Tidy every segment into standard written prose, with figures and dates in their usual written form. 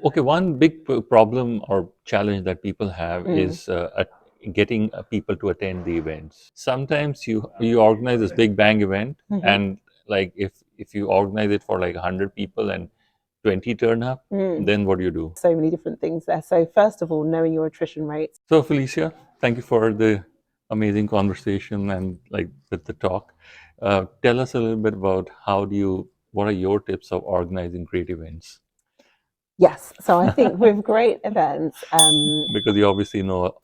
Okay, one big problem or challenge that people have is getting people to attend the events. Sometimes you organize this big bang event, and like if you organize it for like 100 people and 20 turn up, then what do you do? So many different things there. So first of all, knowing your attrition rates. So Felicia, thank you for the amazing conversation and like with the talk. Tell us a little bit about what are your tips of organizing great events? Yes. So I think with great events, Because you obviously know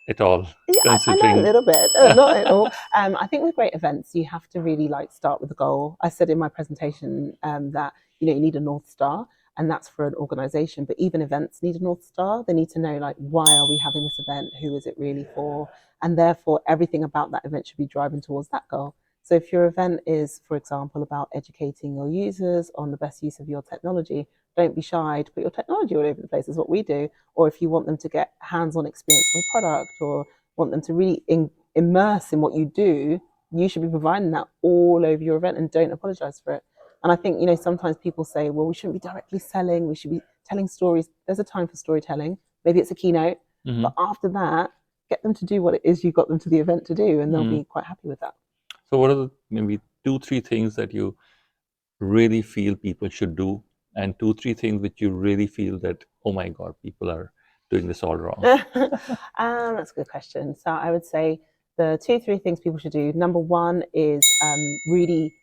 it all, yeah, I know a considering. little bit, not at all. I think with great events, you have to really like start with a goal. I said in my presentation that you need a North Star, and that's for an organization. But even events need a North Star. They need to know like why are we having this event? Who is it really for? And therefore, everything about that event should be driving towards that goal. So if your event is, for example, about educating your users on the best use of your technology, don't be shy to put your technology all over the place, is what we do. Or if you want them to get hands-on experience with a product, or want them to really immerse in what you do, you should be providing that all over your event, and don't apologize for it. And I think, sometimes people say, well, we shouldn't be directly selling, we should be telling stories. There's a time for storytelling. Maybe it's a keynote, but after that, get them to do what it is you got them to the event to do, and they'll be quite happy with that. So, what are the maybe two, three things that you really feel people should do, and two, three things which you really feel that, oh my God, people are doing this all wrong? That's a good question. So I would say the two, three things people should do. Number one is really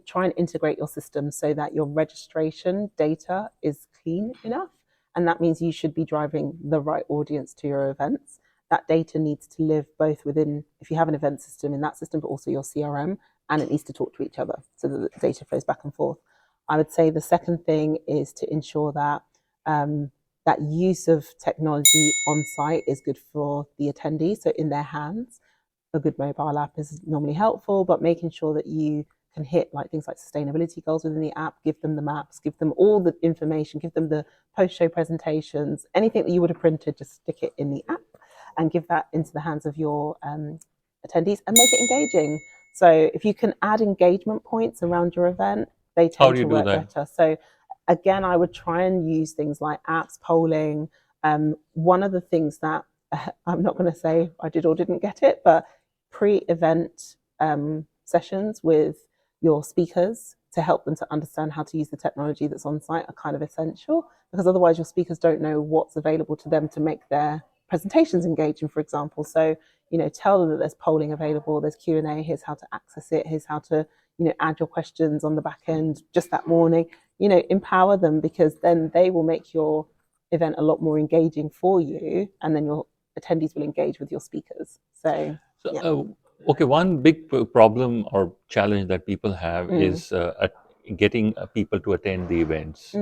try and integrate your system so that your registration data is clean enough. And that means you should be driving the right audience to your events. That data needs to live both within, if you have an event system, in that system, but also your CRM, and it needs to talk to each other so that the data flows back and forth. I would say the second thing is to ensure that that use of technology on site is good for the attendees, so in their hands. A good mobile app is normally helpful, but making sure that you can hit like things like sustainability goals within the app, give them the maps, give them all the information, give them the post-show presentations, anything that you would have printed, just stick it in the app and give that into the hands of your attendees, and make it engaging. So if you can add engagement points around your event, they How tend do you to do work that? better. So again, I would try and use things like apps, polling. One of the things that I'm not going to say I did or didn't get it, but pre-event sessions with your speakers to help them to understand how to use the technology that's on site are kind of essential, because otherwise your speakers don't know what's available to them to make their presentations engaging, for example. So, tell them that there's polling available, there's Q&A, here's how to access it, here's how to, add your questions on the back end just that morning. Empower them, because then they will make your event a lot more engaging for you, and then your attendees will engage with your speakers. So, So, yeah. okay, one big problem or challenge that people have is getting people to attend the events.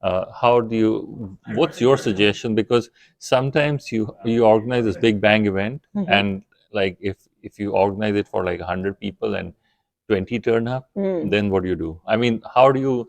How do you? What's your suggestion? Because sometimes you organize this big bang event, and like if you organize it for like 100 people and 20 turn up, then what do you do? I mean, how do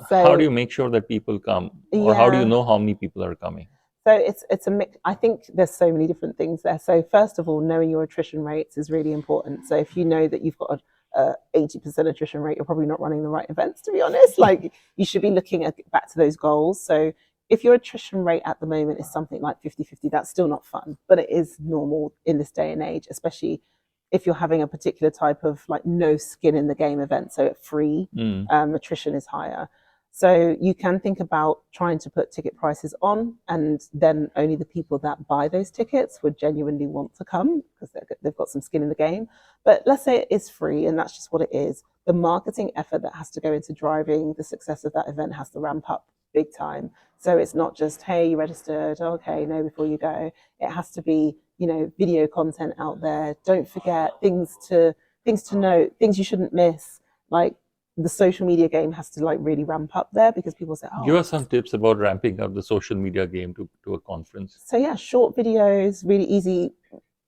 So, you make sure that people come, or how do you yeah. know how many people are coming? So it's a mix. I think there's so many different things there. So first of all, knowing your attrition rates is really important. So if you know that you've got a 80% attrition rate, you're probably not running the right events, to be honest. Like, you should be looking back to those goals. So if your attrition rate at the moment is something like 50-50, that's still not fun, but it is normal in this day and age, especially if you're having a particular type of like no skin in the game event. So at free, attrition is higher. So you can think about trying to put ticket prices on, and then only the people that buy those tickets would genuinely want to come because they've got some skin in the game. But let's say it is free and that's just what it is. The marketing effort that has to go into driving the success of that event has to ramp up big time. So it's not just, hey, you registered, okay, no, before you go. It has to be, video content out there. Don't forget things to note, things you shouldn't miss. Like, the social media game has to like really ramp up there, because people say, Give oh, us some tips about ramping up the social media game to a conference. so yeah, short videos, really easy.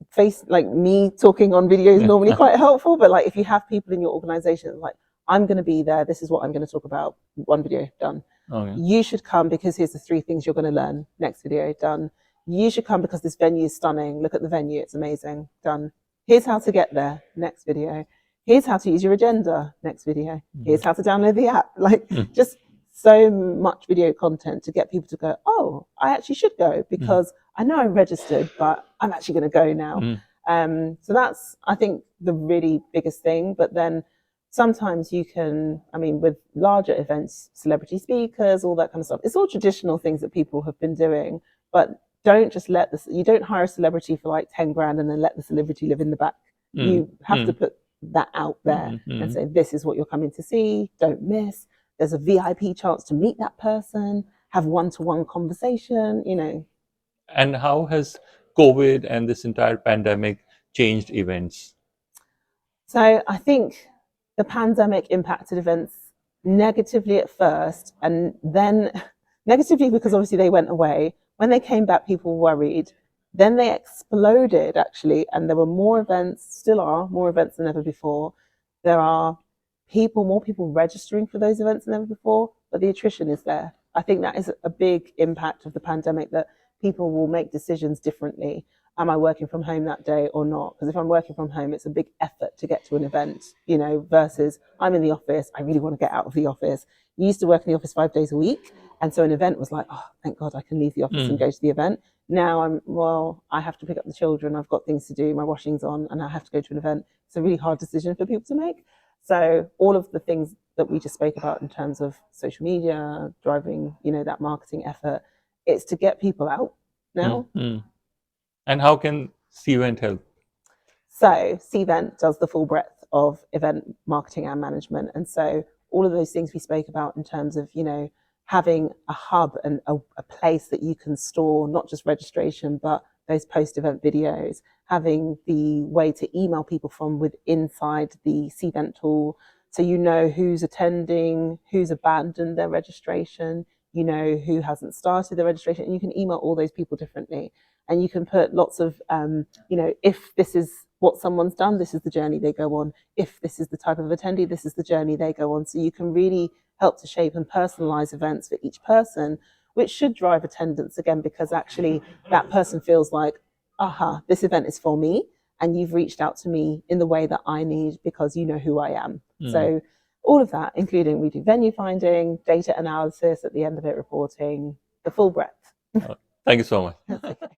Face, like me talking on video is normally quite helpful, but like if you have people in your organization like, I'm going to be there, this is what I'm going to talk about, one video done. Okay. You should come because here's the 3 things you're going to learn, next video done. You should come because this venue is stunning, look at the venue, it's amazing, done. Here's how to get there, next video. Here's how to use your agenda, next video. Here's how to download the app. Like, just so much video content to get people to go, oh, I actually should go because I know I'm registered, but I'm actually going to go now. So that's, I think, the really biggest thing. But then sometimes you can, I mean, with larger events, celebrity speakers, all that kind of stuff, it's all traditional things that people have been doing, but don't just let this, you don't hire a celebrity for like 10 grand and then let the celebrity live in the back. You have to put that out there and say, this is what you're coming to see, don't miss. There's a VIP chance to meet that person, have one-to-one conversation, you know. And how has COVID and this entire pandemic changed events? So I think the pandemic impacted events negatively at first, and then negatively because obviously they went away. When they came back, people were worried. Then they exploded actually, and there were more events, still are more events than ever before. There are more people registering for those events than ever before, but the attrition is there. I think that is a big impact of the pandemic, that people will make decisions differently. Am I working from home that day or not? Because if I'm working from home, it's a big effort to get to an event, you know, versus I'm in the office, I really want to get out of the office. You used to work in the office 5 days a week. And so an event was like, oh, thank God I can leave the office and go to the event. Now I have to pick up the children. I've got things to do. My washing's on and I have to go to an event. It's a really hard decision for people to make. So all of the things that we just spoke about in terms of social media, driving, you know, that marketing effort, it's to get people out now. And how can Cvent help? So Cvent does the full breadth of event marketing and management. And so all of those things we spoke about in terms of, you know, having a hub and a place that you can store not just registration, but those post-event videos, having the way to email people from inside the Cvent tool, so you know who's attending, who's abandoned their registration, you know who hasn't started their registration, and you can email all those people differently. And you can put lots of, you know, if this is what someone's done, this is the journey they go on. If this is the type of attendee, this is the journey they go on. So you can really help to shape and personalize events for each person, which should drive attendance again, because actually that person feels like, aha, this event is for me. And you've reached out to me in the way that I need because you know who I am. So all of that, including we do venue finding, data analysis, at the end of it, reporting, the full breadth. Thank you so much. That's okay.